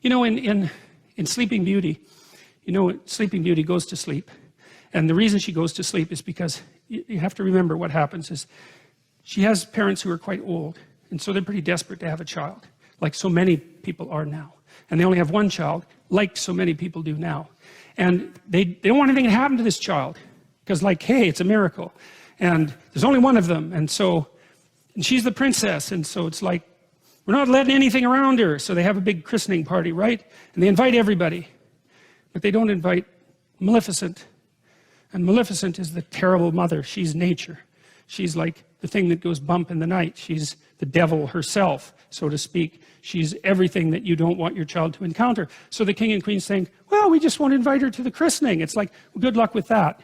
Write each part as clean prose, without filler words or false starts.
You know, in Sleeping Beauty, you know, Sleeping Beauty goes to sleep. And the reason she goes to sleep is because you have to remember what happens is she has parents who are quite old. And so they're pretty desperate to have a child, like so many people are now. And they only have one child, like so many people do now. And they don't want anything to happen to this child. Because like, hey, it's a miracle. And there's only one of them. And she's the princess. And so it's like, we're not letting anything around her. So they have a big christening party, right? And they invite everybody. But they don't invite Maleficent. And Maleficent is the terrible mother. She's nature. She's like the thing that goes bump in the night. She's the devil herself, so to speak. She's everything that you don't want your child to encounter. So the king and queen saying, well, we just won't invite her to the christening. It's like, well, good luck with that.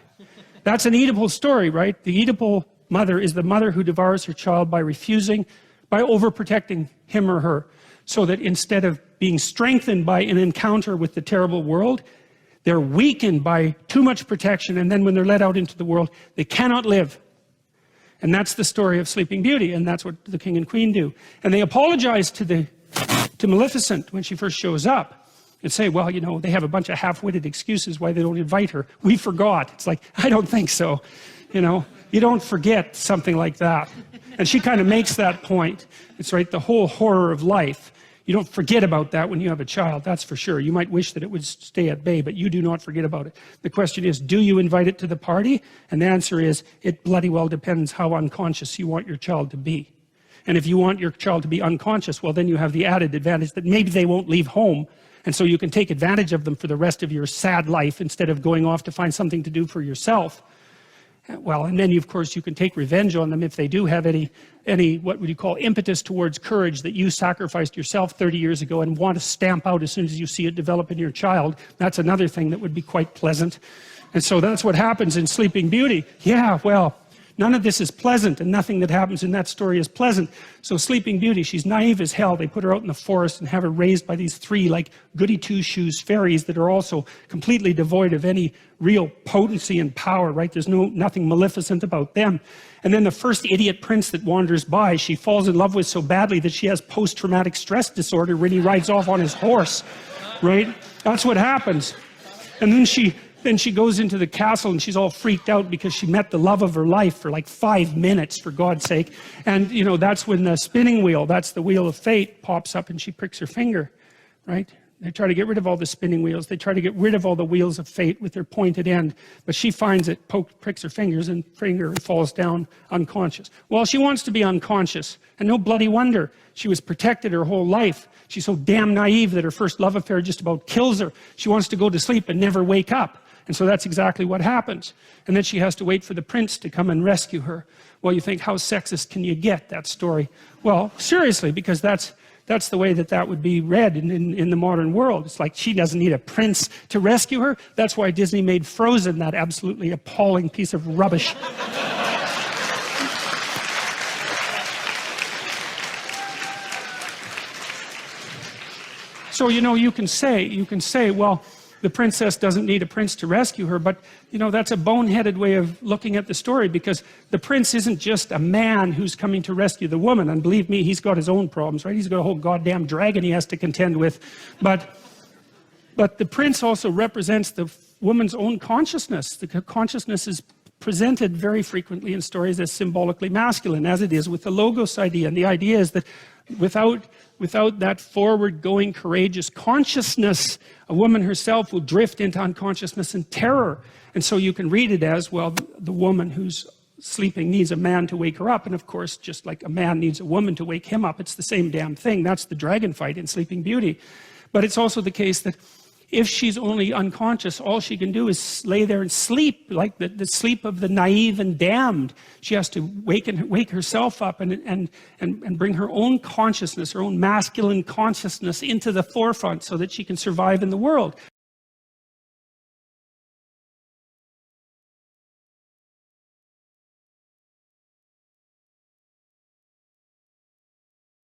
That's an Oedipal story, right? The Oedipal mother is the mother who devours her child by refusing, by overprotecting him or her. So that instead of being strengthened by an encounter with the terrible world, they're weakened by too much protection, and then when they're let out into the world, they cannot live. And that's the story of Sleeping Beauty, and that's what the king and queen do. And they apologize to Maleficent when she first shows up and say, well, you know, they have a bunch of half-witted excuses why they don't invite her. We forgot. It's like, I don't think so. You know, you don't forget something like that. And she kind of makes that point. It's right, the whole horror of life. You don't forget about that when you have a child, that's for sure. You might wish that it would stay at bay, but you do not forget about it. The question is, do you invite it to the party? And the answer is, it bloody well depends how unconscious you want your child to be. And if you want your child to be unconscious, well, then you have the added advantage that maybe they won't leave home. And so you can take advantage of them for the rest of your sad life instead of going off to find something to do for yourself. Well, and then, of course, you can take revenge on them if they do have any, what would you call, impetus towards courage that you sacrificed yourself 30 years ago and want to stamp out as soon as you see it develop in your child. That's another thing that would be quite pleasant. And so that's what happens in Sleeping Beauty. Yeah, well, none of this is pleasant, and nothing that happens in that story is pleasant. So Sleeping Beauty, she's naive as hell. They put her out in the forest and have her raised by these three, like, goody two-shoes fairies that are also completely devoid of any real potency and power, right? There's nothing maleficent about them. And then the first idiot prince that wanders by, she falls in love with so badly that she has post-traumatic stress disorder when he rides off on his horse, right? That's what happens. And then she goes into the castle and she's all freaked out because she met the love of her life for like 5 minutes, for God's sake. And, you know, that's when the spinning wheel, that's the wheel of fate, pops up and she pricks her finger, right? They try to get rid of all the spinning wheels. They try to get rid of all the wheels of fate with their pointed end. But she finds it, pricks her fingers and falls down unconscious. Well, she wants to be unconscious. And no bloody wonder. She was protected her whole life. She's so damn naive that her first love affair just about kills her. She wants to go to sleep and never wake up. And so that's exactly what happens. And then she has to wait for the prince to come and rescue her. Well, you think, how sexist can you get, that story? Well, seriously, because that's the way that would be read in the modern world. It's like she doesn't need a prince to rescue her. That's why Disney made Frozen that absolutely appalling piece of rubbish. So, you know, you can say, well, the princess doesn't need a prince to rescue her, but, you know, that's a boneheaded way of looking at the story, because the prince isn't just a man who's coming to rescue the woman. And believe me, he's got his own problems, right? He's got a whole goddamn dragon he has to contend with. But the prince also represents the woman's own consciousness. The consciousness is presented very frequently in stories as symbolically masculine, as it is with the logos idea. And the idea is that without that forward-going, courageous consciousness, a woman herself will drift into unconsciousness and terror. And so you can read it as, well, the woman who's sleeping needs a man to wake her up. And of course, just like a man needs a woman to wake him up, it's the same damn thing. That's the dragon fight in Sleeping Beauty. But it's also the case that if she's only unconscious, all she can do is lay there and sleep, like the sleep of the naive and damned. She has to wake herself up and bring her own consciousness, her own masculine consciousness into the forefront so that she can survive in the world.